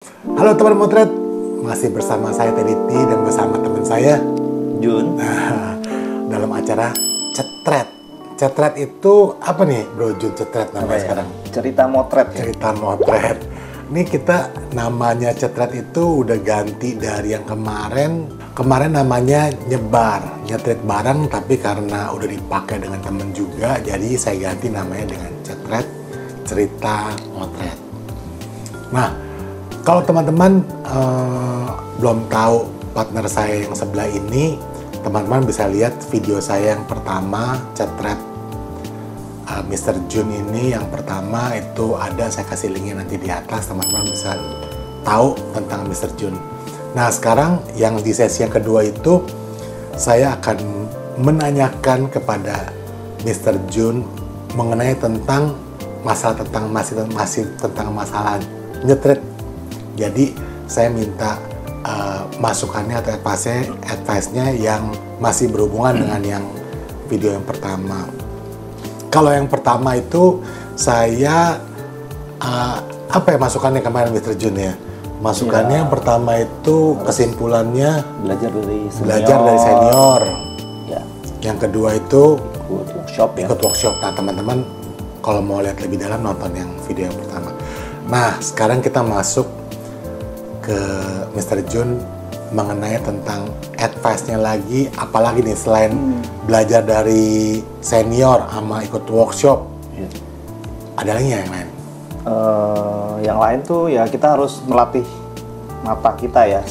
Halo teman motret, masih bersama saya Teddy dan bersama teman saya Jun. Dalam acara Cetret. Cetret itu apa nih Bro Jun? Cetret namanya sekarang? Cerita motret ya? Cerita motret. Ini kita namanya Cetret itu udah ganti dari yang kemarin. Kemarin namanya nyebar, nyetret barang, tapi karena udah dipakai dengan temen juga, jadi saya ganti namanya dengan Cetret Cerita Motret. Nah, kalau teman-teman belum tahu partner saya yang sebelah ini, teman-teman bisa lihat video saya yang pertama, Cetret Mr. Jun ini yang pertama itu ada, saya kasih linknya nanti di atas, teman-teman bisa tahu tentang Mr. Jun. Nah sekarang yang di sesi yang kedua itu saya akan menanyakan kepada Mr. Jun mengenai tentang masalah masih tentang masalah nyetret. Jadi saya minta masukannya atau advice-nya yang masih berhubungan dengan yang video yang pertama. Kalau yang pertama itu saya apa ya masukannya kemarin Mr. Jun ya? Masukannya ya, yang pertama itu kesimpulannya belajar dari senior. Ya. Yang kedua itu ikut workshop. Nah teman-teman kalau mau lihat lebih dalam nonton yang video yang pertama. Nah sekarang kita masuk ke Mr. Jun mengenai tentang advice-nya lagi, apalagi nih selain belajar dari senior sama ikut workshop. Ya. Ada lagi yang lain? Yang lain tuh ya kita harus melatih mata kita ya,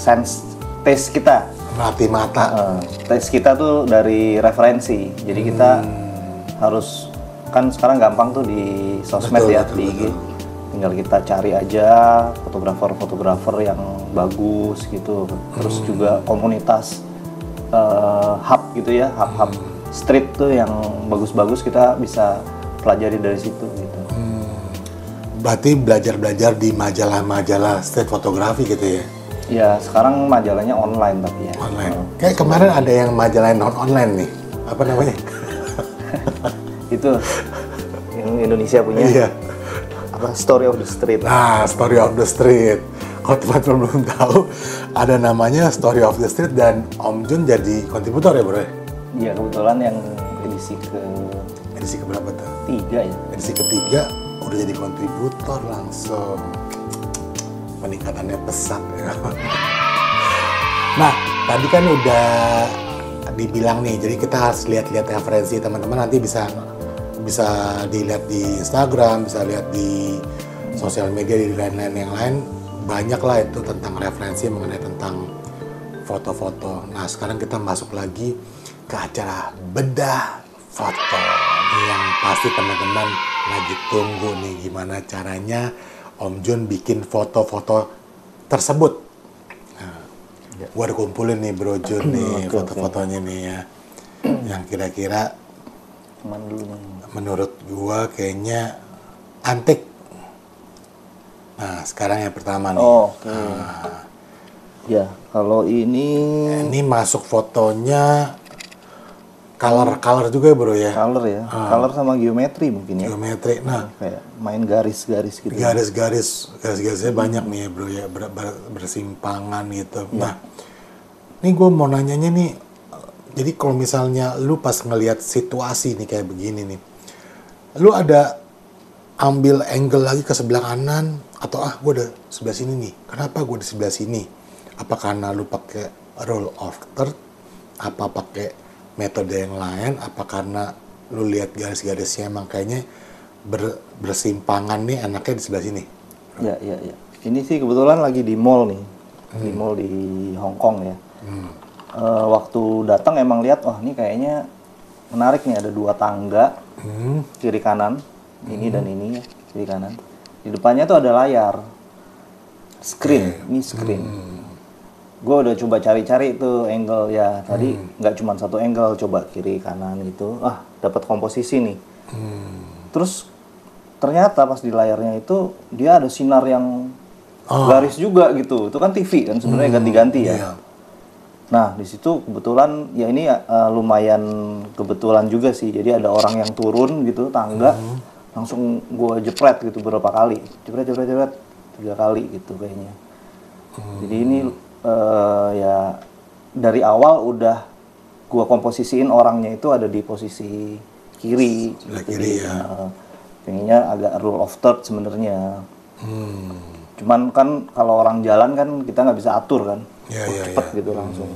taste kita. Melatih mata. Taste kita tuh dari referensi. Jadi kita harus, kan sekarang gampang tuh di sosmed di IG. Tinggal kita cari aja fotografer yang bagus gitu. Terus juga komunitas hub gitu ya, hub street tuh yang bagus-bagus kita bisa pelajari dari situ gitu. Berarti belajar di majalah-majalah street fotografi gitu ya? Ya, sekarang majalahnya online tapi ya. Online. Kayak kemarin ada yang majalah non-online nih. Apa namanya? Itu yang Indonesia punya. Iya. Apa? Story of the Street. Nah, Story of the Street. Kalau teman-teman belum tahu, ada namanya Story of the Street dan Om Jun jadi kontributor ya bro? Iya, kebetulan yang edisi ke berapa tuh? 3 ya. Edisi ketiga udah jadi kontributor langsung. Peningkatannya pesat ya. Nah, tadi kan udah dibilang nih, jadi kita harus lihat-lihat referensi teman-teman, nanti bisa dilihat di Instagram, bisa lihat di sosial media, di lain-lain yang lain, banyak lah itu tentang referensi mengenai tentang foto-foto. Nah, sekarang kita masuk lagi ke acara bedah foto. Ini yang pasti teman-teman lagi tunggu nih, gimana caranya Om Jun bikin foto-foto tersebut. Nah, gua udah kumpulin nih Bro Jun nih foto-fotonya nih ya, yang kira-kira menurut gua kayaknya antik. Nah sekarang yang pertama nih. Ya kalau ini masuk fotonya color juga bro ya. Color ya, color sama geometri mungkin ya. Geometri, nah kayak main garis-garis gitu. Garisnya banyak nih ya bro ya, bersimpangan gitu. Ya. Nah, ini gue mau nanyanya nih, jadi kalau misalnya lu pas ngelihat situasi nih kayak begini nih, lu ada ambil angle lagi ke sebelah kanan atau gue udah sebelah sini nih, kenapa gue di sebelah sini? Apa karena lu pakai rule of third, apa pakai metode yang lain, apa karena lu lihat garis-garisnya emang kayaknya bersimpangan nih, enaknya di sebelah sini? Ya. Ini sih kebetulan lagi di mall nih, di mall di Hong Kong ya. Waktu datang emang lihat, ini kayaknya menarik nih, ada 2 tangga kiri kanan, ini dan ini ya, kiri kanan. Di depannya tuh ada layar, ini screen. Gue udah coba cari-cari itu angle ya, tadi nggak cuma satu angle, coba kiri kanan gitu, dapat komposisi nih. Terus ternyata pas di layarnya itu dia ada sinar yang garis juga gitu, itu kan TV kan sebenarnya ganti-ganti ya. Iya. Nah di situ kebetulan ya ini lumayan kebetulan juga sih, jadi ada orang yang turun gitu tangga, langsung gue jepret gitu beberapa kali, jepret 3 kali gitu kayaknya. Jadi ini ya dari awal udah gua komposisiin orangnya itu ada di posisi kiri. Sebelah gitu. kiri ya. Pengennya agak rule of third sebenarnya. Cuman kan kalau orang jalan kan kita nggak bisa atur kan, cepet gitu langsung.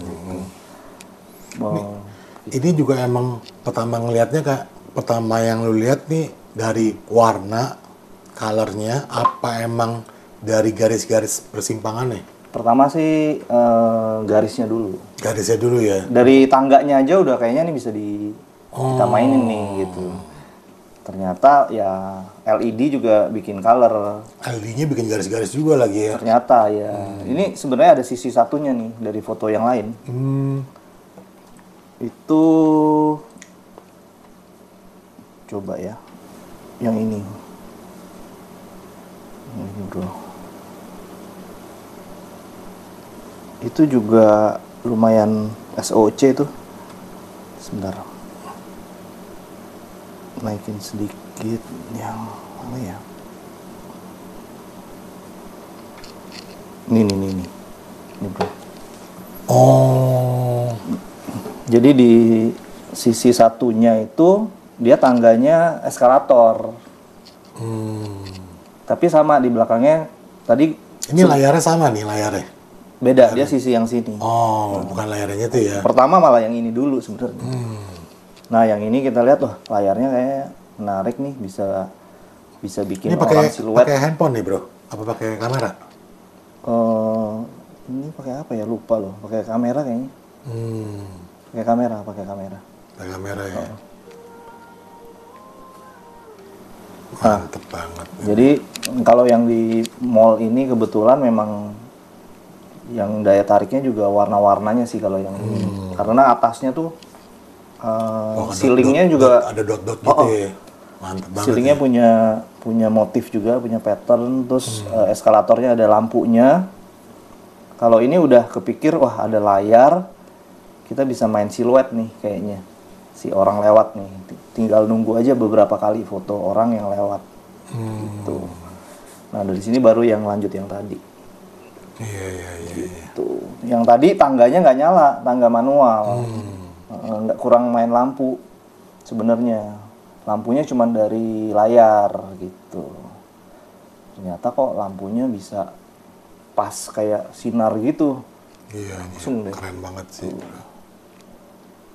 Ini juga emang pertama ngelihatnya Kak, pertama yang lu lihat nih dari warna, colornya, apa emang dari garis-garis persimpangannya? Pertama sih garisnya dulu. Garisnya dulu ya. Dari tangganya aja udah kayaknya nih bisa kita mainin nih gitu. Ternyata ya LED juga bikin color. LED-nya bikin garis-garis juga lagi ya. Ternyata ya. Ini sebenarnya ada sisi satunya nih dari foto yang lain. Itu coba ya. Yang ini. Ini bro. Itu juga lumayan SOC tuh. Sebentar. Naikin sedikit yang mana ya? Ini bro. Oh. Jadi di sisi satunya itu dia tangganya eskalator. Tapi sama di belakangnya tadi. Ini layarnya sama nih layarnya. Beda dia sisi yang sini. Oh, bukan layarnya tuh ya. Pertama malah yang ini dulu sebenarnya. Nah yang ini kita lihat loh layarnya kayak menarik nih, bisa bikin ini pakai, orang siluet. pakai handphone nih bro? Apa pakai kamera? Ini pakai apa ya, lupa loh. Pakai kamera kayaknya. Pakai kamera. Pakai kamera ya. Mantep banget. Jadi kalau yang di mall ini kebetulan memang yang daya tariknya juga warna-warnanya sih kalau yang ini. Karena atasnya tuh ceilingnya juga ada dot-dot gitu ya. Mantep banget. Ceilingnya punya motif juga, punya pattern, terus eskalatornya ada lampunya. Kalau ini udah kepikir, wah ada layar, kita bisa main siluet nih kayaknya. Si orang lewat nih, tinggal nunggu aja beberapa kali foto orang yang lewat. Gitu. Nah dari sini baru yang lanjut yang tadi. Iya. Gitu. Yang tadi tangganya nggak nyala, tangga manual. Nggak, kurang main lampu sebenarnya. Lampunya cuma dari layar gitu. Ternyata kok lampunya bisa pas kayak sinar gitu. Iya, langsung deh. Keren banget sih.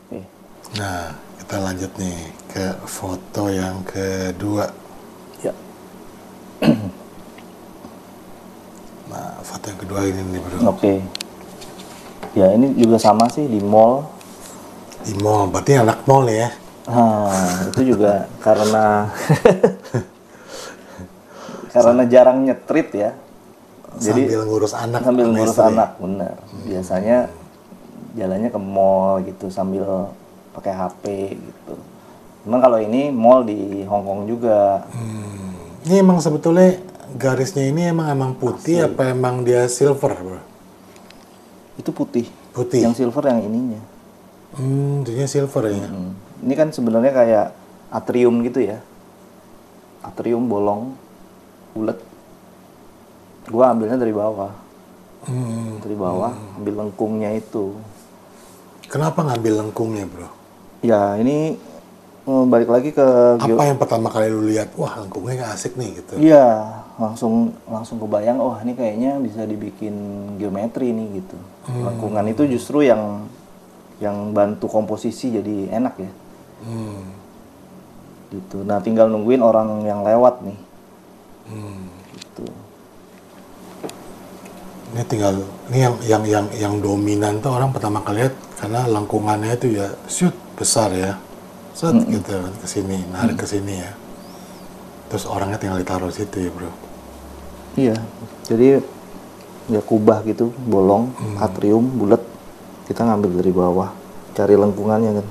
Oke. Nah, kita lanjut nih ke foto yang kedua. Ya. Nah, foto yang kedua ini nih bro. Oke. Ya ini juga sama sih di mall. Di mall, berarti anak mall ya? Itu juga karena jarang nyetrit ya. Jadi sambil ngurus anak. Sambil ngurus anak, bener. Biasanya jalannya ke mall gitu sambil pakai HP gitu. Memang kalau ini mall di Hong Kong juga. Ini emang sebetulnya garisnya ini emang putih asli. Apa emang dia silver bro? Itu putih. Putih. Yang silver yang ininya. Jadinya silver ya. Ini kan sebenarnya kayak atrium gitu ya. Atrium bolong, bulat. Gua ambilnya dari bawah. Dari bawah, ambil lengkungnya itu. Kenapa ngambil lengkungnya bro? Ya ini balik lagi ke apa yang pertama kali lu lihat, wah lengkungnya asik nih gitu. Iya, langsung kebayang, wah ini kayaknya bisa dibikin geometri nih gitu. Lengkungan itu justru yang bantu komposisi jadi enak ya. Gitu. Nah tinggal nungguin orang yang lewat nih. Gitu. Ini tinggal yang dominan tuh orang pertama kali lihat karena lengkungannya itu ya shoot besar ya. Gitu ke sini, narik ke sini ya. Terus orangnya tinggal ditaruh situ ya, bro. Iya. Jadi ya kubah gitu, bolong, atrium, bulat. Kita ngambil dari bawah, cari lengkungannya kan.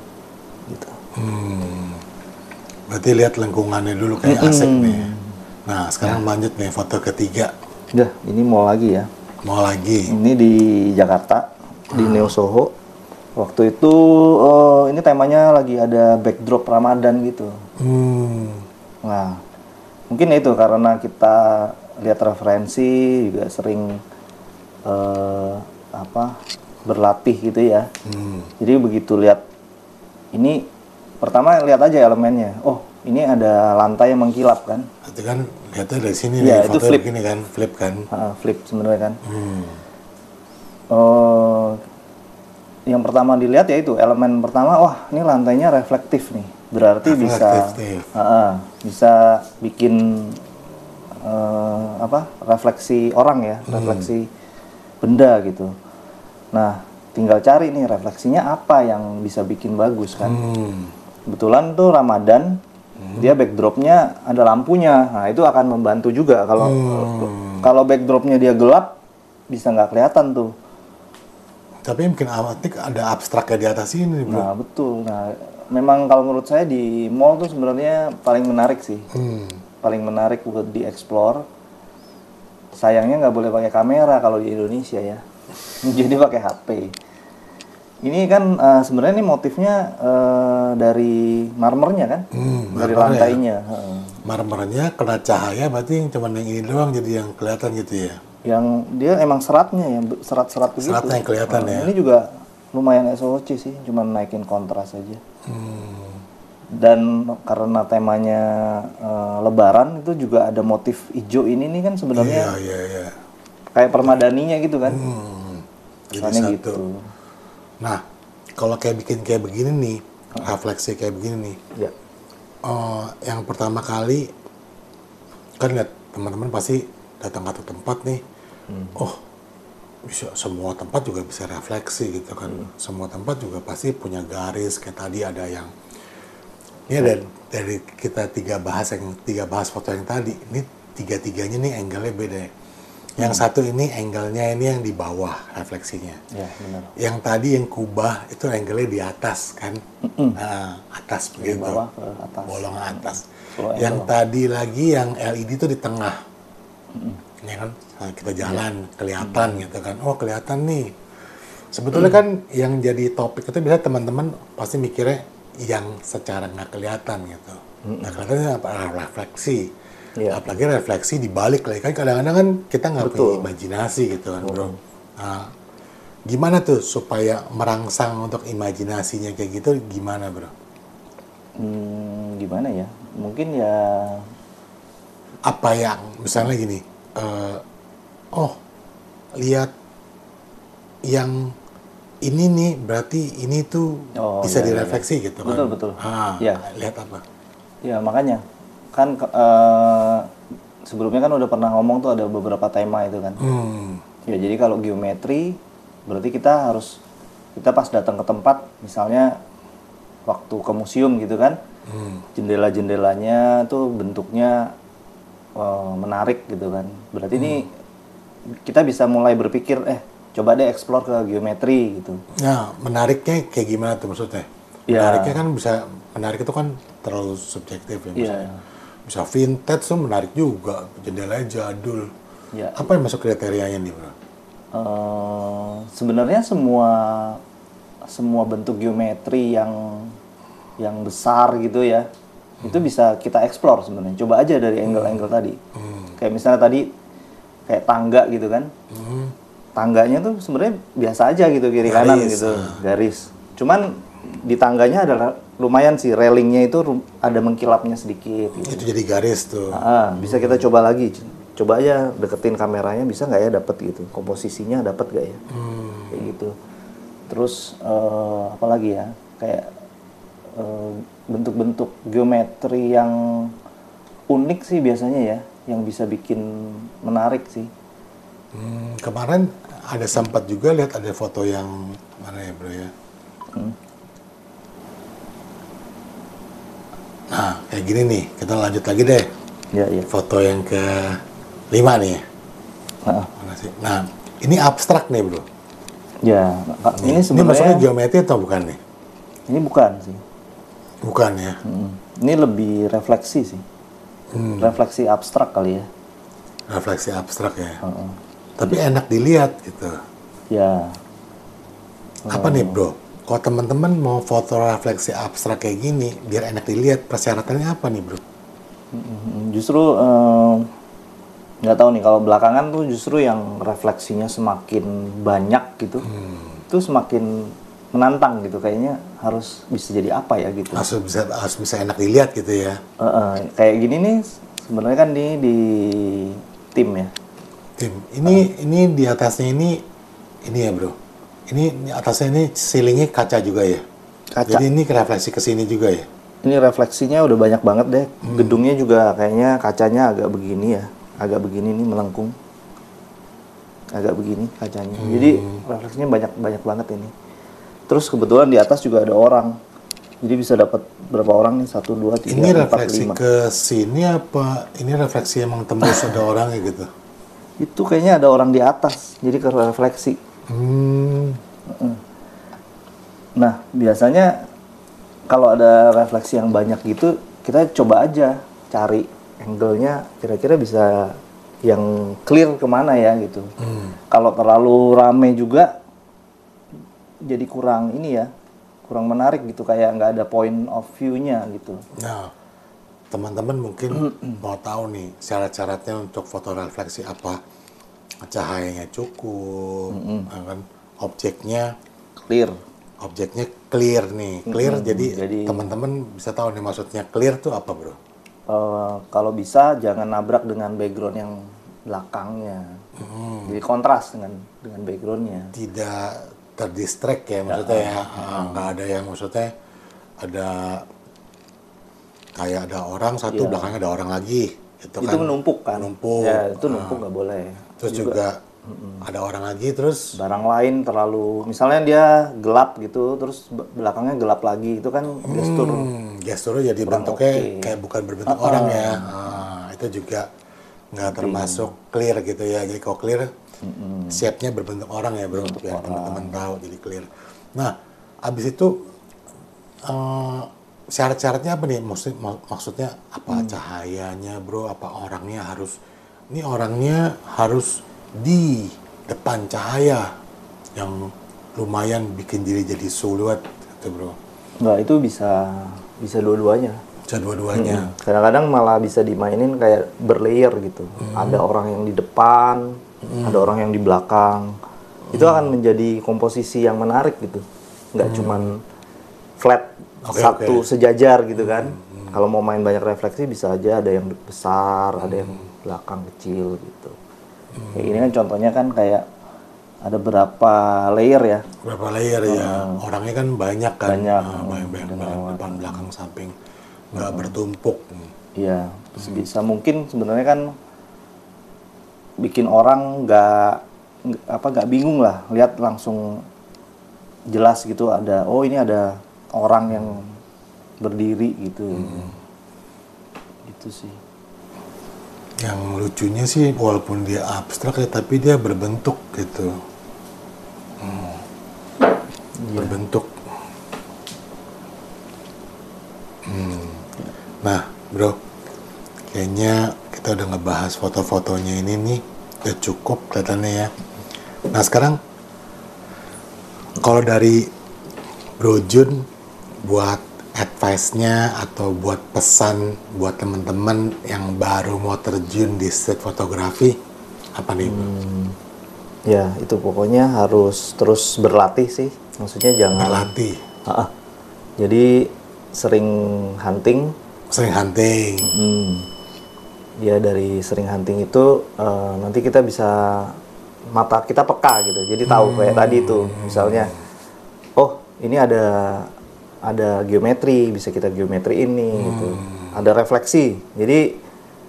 Gitu. Berarti lihat lengkungannya dulu kayak asik nih. Nah, sekarang lanjut nih foto ketiga. Udah, ini mall lagi ya. Mall lagi. Ini di Jakarta, di Neo Soho. Waktu itu ini temanya lagi ada backdrop Ramadan gitu. Nah, mungkin itu karena kita lihat referensi juga sering berlatih gitu ya. Jadi begitu lihat ini, pertama lihat aja elemennya. Oh, ini ada lantai yang mengkilap kan? Itu kan lihatnya dari sini Ya, nih, itu foto flip. begini kan, flip kan. Flip sebenarnya kan. Yang pertama dilihat yaitu elemen pertama, wah ini lantainya reflektif nih, berarti bisa bikin refleksi orang ya, refleksi benda gitu. Nah, tinggal cari nih refleksinya apa yang bisa bikin bagus kan. Kebetulan tuh Ramadan, dia backdropnya ada lampunya, nah itu akan membantu juga. Kalau backdropnya dia gelap, bisa nggak kelihatan tuh. Tapi mungkin ada abstraknya di atas ini, bro. Nah betul. Nah memang kalau menurut saya di mall tuh sebenarnya paling menarik sih, paling menarik buat dieksplor. Sayangnya nggak boleh pakai kamera kalau di Indonesia ya, jadi pakai HP. Ini kan sebenarnya ini motifnya dari marmernya kan, dari lantainya. Ya. Marmernya kena cahaya, berarti cuma yang ini doang jadi yang kelihatan gitu ya. Yang dia emang seratnya yang serat-serat begitu. Seratnya yang kelihatan ya. Ini juga lumayan SOC sih, cuma naikin kontras aja. Dan karena temanya Lebaran, itu juga ada motif hijau ini nih kan sebenarnya. Iya. Kayak permadaninya gitu kan. Jadi satu. Gitu. Nah, kalau bikin kayak begini nih, refleksi kayak begini nih. Ya. Yang pertama kali kan lihat teman-teman pasti datang ke tempat nih. Oh, bisa semua tempat juga bisa refleksi gitu kan. Semua tempat juga pasti punya garis, kayak tadi ada yang ini ada dari kita tiga bahas foto yang tadi. Ini tiga-tiganya nih angle-nya beda. Yang satu ini angle-nya ini yang di bawah refleksinya. Ya, benar. Yang tadi yang kubah itu angle-nya di atas kan. Nah, atas begitu. Dari bawah ke atas. Bolong atas. Yang tadi lagi yang LED itu di tengah. Ya kan, nah, kita jalan kelihatan gitu kan. Oh, kelihatan nih. Sebetulnya kan yang jadi topik itu biasa teman-teman pasti mikirnya yang secara nggak kelihatan gitu. Nggak kelihatan apa refleksi. Ya. Apalagi refleksi dibalik lagi kan kadang-kadang kan kita nggak punya imajinasi gitu kan, bro. Nah, gimana tuh supaya merangsang untuk imajinasinya kayak gitu gimana, bro? Gimana ya? Mungkin ya apa yang misalnya gini, lihat yang ini nih berarti ini tuh bisa direfleksi gitu kan? Betul. Ya. Lihat apa? Ya makanya kan sebelumnya kan udah pernah ngomong tuh ada beberapa tema itu kan. Ya jadi kalau geometri berarti kita pas datang ke tempat misalnya waktu ke museum gitu kan, jendela-jendelanya tuh bentuknya menarik gitu kan. Berarti ini kita bisa mulai berpikir coba deh explore ke geometri gitu. Nah, menariknya kayak gimana tuh maksudnya? Menariknya kan menarik itu kan terlalu subjektif ya maksudnya. Bisa vintage tuh menarik juga, jendelanya jadul. Ya. Apa yang masuk kriterianya nih, bro? Sebenarnya semua bentuk geometri yang besar gitu ya, itu bisa kita explore sebenarnya. Coba aja dari angle-angle tadi. Kayak misalnya tadi kayak tangga gitu kan. Tangganya tuh sebenarnya biasa aja gitu kiri kanan gitu, garis. Cuman di tangganya adalah lumayan sih railingnya itu ada mengkilapnya sedikit. Gitu. Itu jadi garis tuh. Bisa kita coba lagi, coba aja deketin kameranya bisa nggak ya dapet gitu, komposisinya dapet nggak ya, kayak gitu. Terus apalagi ya kayak bentuk-bentuk geometri yang unik sih biasanya ya, yang bisa bikin menarik sih. Kemarin ada sempat juga lihat ada foto yang mana ya, bro ya? Nah, kayak gini nih, kita lanjut lagi deh. Ya. Foto yang ke-5 nih. Mana sih? Nah, ini abstrak nih, bro. Ya, ini sebenarnya. Ini maksudnya geometri atau bukan nih? Ini bukan sih. Bukan ya? Ini lebih refleksi sih. Refleksi abstrak kali ya. Refleksi abstrak ya. Tapi enak dilihat gitu. Ya. Apa nih, bro? Kalau teman-teman mau foto refleksi abstrak kayak gini, biar enak dilihat, persyaratannya apa nih, bro? Justru nggak tahu nih kalau belakangan tuh justru yang refleksinya semakin banyak gitu, itu semakin menantang gitu, kayaknya harus bisa jadi apa ya gitu. Harus bisa enak dilihat gitu ya. Kayak gini nih sebenarnya kan di tim ya. Tim, ini di atasnya ini ya bro. Ini atasnya ini ceilingnya kaca juga ya. Kaca. Jadi ini refleksi ke sini juga ya. Ini refleksinya udah banyak banget deh. Gedungnya juga kayaknya kacanya agak begini ya, agak begini nih melengkung, agak begini kacanya. Jadi refleksinya banyak banget ini. Terus kebetulan di atas juga ada orang. Jadi bisa dapat berapa orang nih? 1, 2, 3, 4, 5. Ini refleksi ke sini apa? Ini refleksi emang tembus ada orangnya gitu? Itu kayaknya ada orang di atas, jadi ke refleksi. Nah, biasanya kalau ada refleksi yang banyak gitu, kita coba aja cari angle-nya kira-kira bisa yang clear kemana ya gitu. Kalau terlalu rame juga, jadi kurang ini ya, kurang menarik gitu, kayak nggak ada point of view-nya gitu. Nah, teman-teman mungkin mau tahu nih syarat-syaratnya untuk foto refleksi apa? Cahayanya cukup, kan? Objeknya clear nih, jadi teman-teman bisa tahu nih maksudnya clear tuh apa bro? Kalau bisa jangan nabrak dengan background yang belakangnya, jadi kontras dengan backgroundnya. Tidak terdistract ya maksudnya ya, nggak ada yang maksudnya ada kayak ada orang satu belakangnya ada orang lagi, itu kan menumpuk kan? Ya itu numpuk nggak boleh. Terus juga ada orang lagi, terus barang lain terlalu, misalnya dia gelap gitu, terus belakangnya gelap lagi, itu kan gesturnya jadi bentuknya kayak bukan berbentuk orang ya. Itu juga nggak termasuk clear gitu ya. Jadi kalau clear shape-nya berbentuk orang ya bro, biar teman-teman tahu jadi clear. Nah, abis itu syarat-syaratnya apa nih? Maksudnya apa? Cahayanya bro, apa orangnya harus di depan cahaya yang lumayan bikin diri jadi siluet gitu bro. Nggak, itu bisa dua-duanya. Bisa dua-duanya. Kadang-kadang malah bisa dimainin kayak berlayer gitu. Ada orang yang di depan, ada orang yang di belakang. Itu akan menjadi komposisi yang menarik gitu. Nggak cuman flat satu sejajar gitu kan. Kalau mau main banyak refleksi bisa aja ada yang besar, ada yang belakang kecil gitu. Kayak ini kan contohnya kan kayak ada berapa layer ya? Berapa layer ya? Orangnya kan banyak kan? Banyak depan, belakang, samping, nggak bertumpuk. Iya, bisa mungkin sebenarnya kan bikin orang nggak bingung lah, lihat langsung jelas gitu ada, oh ini ada orang yang berdiri gitu. Gitu sih. Yang lucunya sih walaupun dia abstrak ya, tapi dia berbentuk gitu. Berbentuk. Nah bro, kayaknya kita udah ngebahas foto-fotonya ini nih, udah cukup kelihatannya ya. Nah sekarang kalau dari Bro Jun buat advice-nya atau buat pesan buat teman-teman yang baru mau terjun di street fotografi apa nih bro? Ya itu pokoknya harus terus berlatih sih, maksudnya jangan berlatih. Jadi sering hunting. Ya dari sering hunting itu nanti kita bisa, mata kita peka gitu, jadi tahu kayak tadi tuh misalnya, oh ini ada geometri, bisa kita geometri ini gitu. Ada refleksi. Jadi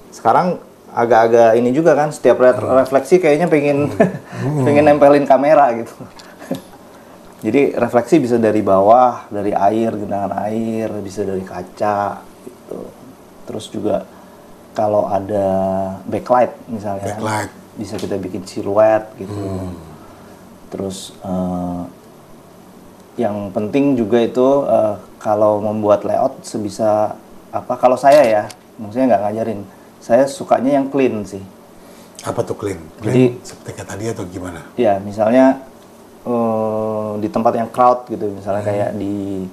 sekarang agak-agak ini juga kan, setiap refleksi kayaknya pengen nempelin kamera gitu. Jadi refleksi bisa dari bawah, dari air, genangan air, bisa dari kaca gitu. Terus juga kalau ada backlight misalnya, bisa kita bikin siluet gitu. Terus yang penting juga itu kalau membuat layout sebisa kalau saya ya, maksudnya nggak ngajarin, saya sukanya yang clean sih. Apa tuh clean? Jadi seperti kayak tadi atau gimana? Ya misalnya di tempat yang crowd gitu, misalnya kayak di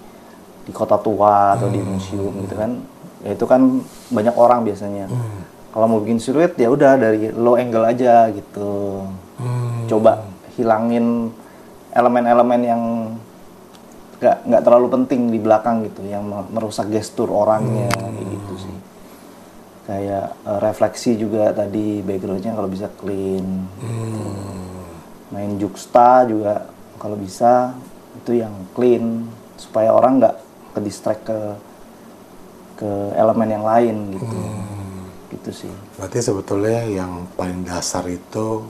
kota tua atau di museum gitu kan, ya itu kan banyak orang biasanya. Kalau mau bikin siluet ya udah dari low angle aja gitu. Coba hilangin elemen-elemen yang nggak terlalu penting di belakang gitu, yang merusak gestur orangnya gitu sih. Kayak refleksi juga tadi backgroundnya kalau bisa clean. Gitu. Main juxta juga kalau bisa itu yang clean supaya orang nggak ke distract ke elemen yang lain gitu. Gitu sih. Berarti sebetulnya yang paling dasar itu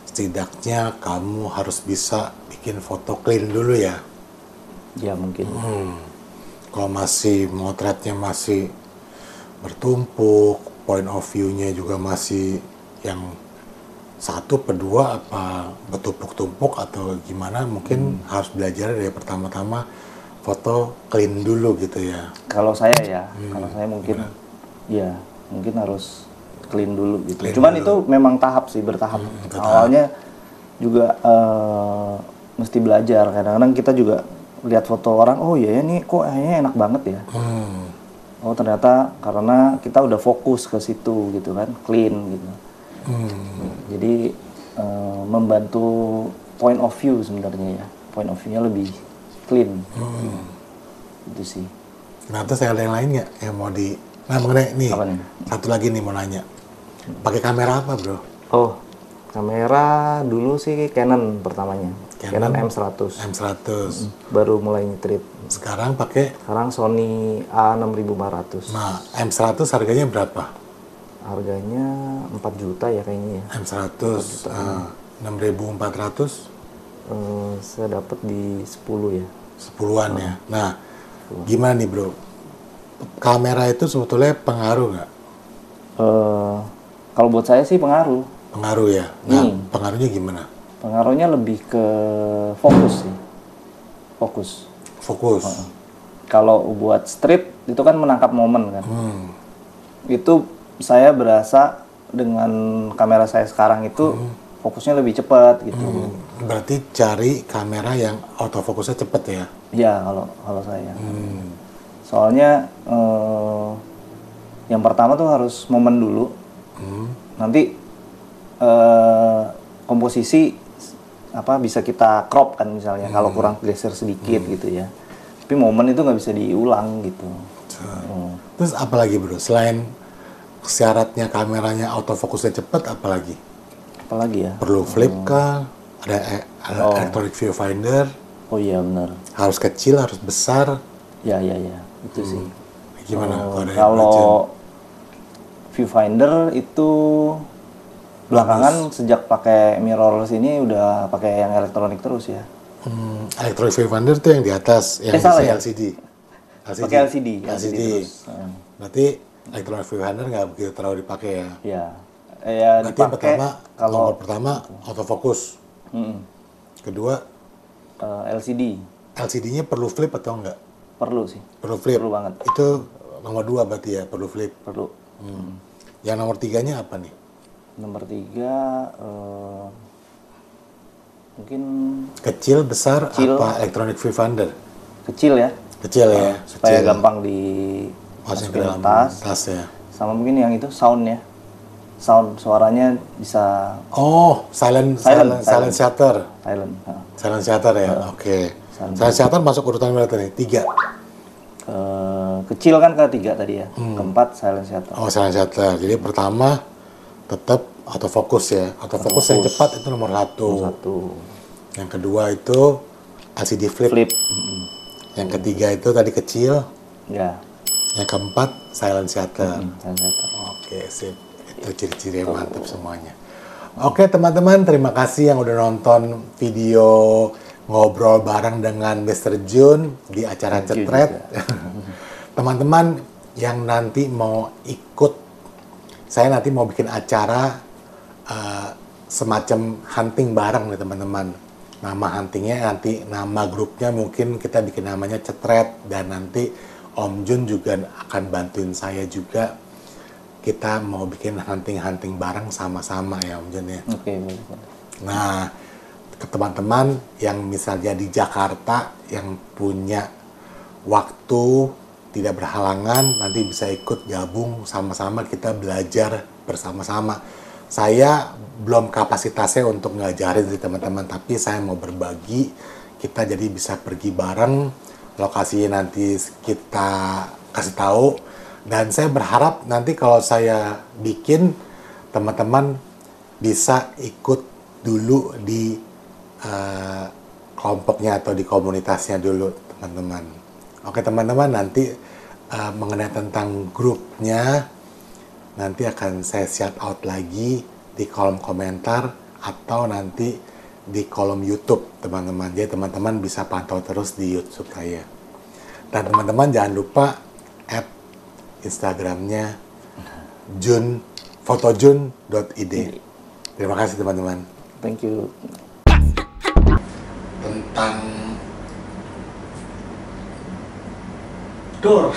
setidaknya kamu harus bisa bikin foto clean dulu ya. Ya mungkin. Kalau masih motretnya masih bertumpuk, point of view-nya juga masih yang satu per dua apa bertumpuk-tumpuk atau gimana, mungkin harus belajar dari pertama-tama foto clean dulu gitu ya. Kalau saya ya, kalau saya mungkin ya mungkin harus clean dulu gitu. Clean Cuman dulu. itu memang tahap sih, bertahap. bertahap. Awalnya juga mesti belajar. Kadang-kadang kita juga lihat foto orang, oh iya ya nih kok kayaknya enak banget ya. Oh ternyata karena kita udah fokus ke situ gitu kan, clean gitu. Jadi membantu point of view sebenarnya ya. Point of view-nya lebih clean. Itu sih. Nah terus ada yang lain nggak yang mau di... Nah mengenai nih, Apa nih? satu lagi nih mau nanya. Pakai kamera apa bro? Oh, kamera dulu sih Canon pertamanya. Canon M100. M100. Baru mulai nyetrit. Sekarang pakai, Sekarang Sony A6400. nah M100 harganya berapa? Harganya 4 juta ya kayaknya ya. M100 6.400 Saya dapat di 10 ya. 10-an ya. Nah, gimana nih bro? Kamera itu sebetulnya pengaruh nggak? Kalau buat saya sih pengaruh. Pengaruh ya. Nah, pengaruhnya gimana? Pengaruhnya lebih ke fokus sih. Fokus. Fokus. Kalau buat street itu kan menangkap momen kan. Itu saya berasa dengan kamera saya sekarang itu fokusnya lebih cepat gitu. Berarti cari kamera yang autofokusnya cepet ya? Iya kalau saya. Soalnya yang pertama tuh harus momen dulu. Nanti komposisi apa bisa kita crop kan misalnya kalau kurang geser sedikit gitu ya. Tapi momen itu nggak bisa diulang gitu. Terus apa lagi bro? Selain syaratnya kameranya autofokusnya cepat, apalagi? Apalagi ya? Perlu flip kah? Ada electronic viewfinder? Oh iya benar. Harus kecil, harus besar? Ya itu sih. Gimana kalau ada yang Kalau budget? viewfinder itu belakangan sejak pakai mirrorless ini udah pakai yang elektronik terus ya. Electronic viewfinder itu yang di atas, yang salah bisa ya? LCD. Pakai LCD terus. Berarti electronic viewfinder nggak begitu terlalu dipakai ya? Ya. Ya Berarti yang dipakai pertama, kalau nomor pertama autofokus. Kedua, LCD LCD-nya perlu flip atau enggak? perlu sih. Perlu flip. Perlu banget. Itu nomor 2 berarti ya, perlu flip. Perlu. Yang nomor 3-nya apa nih? Nomor 3 mungkin Kecil, besar, Kecil. apa electronic viewfinder? kecil ya. Kecil ya, Supaya kecil. gampang Masukin ke dimasukin dalam tas. tas ya. Sama mungkin yang itu sound ya. Sound suaranya bisa Oh, silent Silent. shutter. silent. Silent shutter ya, oke. Silent shutter masuk urutan berapa nih? 3. Kecil kan ketiga tadi ya. Keempat silent shutter. Oh, silent shutter. Jadi pertama tetap autofokus ya. Autofokus yang cepat itu nomor 1. Satu. Yang kedua itu LCD flip. Flip. Yang ketiga itu tadi kecil. Ya. Yang keempat silent shutter. Silent shutter. Oke, sip. Itu ciri-ciri yang mantap semuanya. Oke, teman-teman, terima kasih yang udah nonton video ngobrol bareng dengan Mr. Jun di acara Cetret. Teman-teman yang nanti mau ikut, saya nanti mau bikin acara semacam hunting bareng nih teman-teman. Nama huntingnya nanti, nama grupnya mungkin kita bikin namanya Cetret, dan nanti Om Jun juga akan bantuin saya juga. Kita mau bikin hunting-hunting bareng sama-sama ya Om Jun ya. Oke, boleh. Nah, ke teman-teman yang misalnya di Jakarta yang punya waktu tidak berhalangan, nanti bisa ikut gabung sama-sama kita belajar bersama-sama. Saya belum kapasitasnya untuk ngajarin sih teman-teman, tapi saya mau berbagi, kita jadi bisa pergi bareng, lokasinya nanti kita kasih tahu, dan saya berharap nanti kalau saya bikin, teman-teman bisa ikut dulu di kelompoknya atau di komunitasnya dulu, teman-teman. Oke teman-teman, nanti mengenai tentang grupnya, nanti akan saya shout out lagi di kolom komentar atau nanti di kolom YouTube, teman-teman. Jadi teman-teman bisa pantau terus di YouTube saya. Dan teman-teman jangan lupa add Instagramnya fotojun.id. Terima kasih teman-teman. Thank you. Tentang door.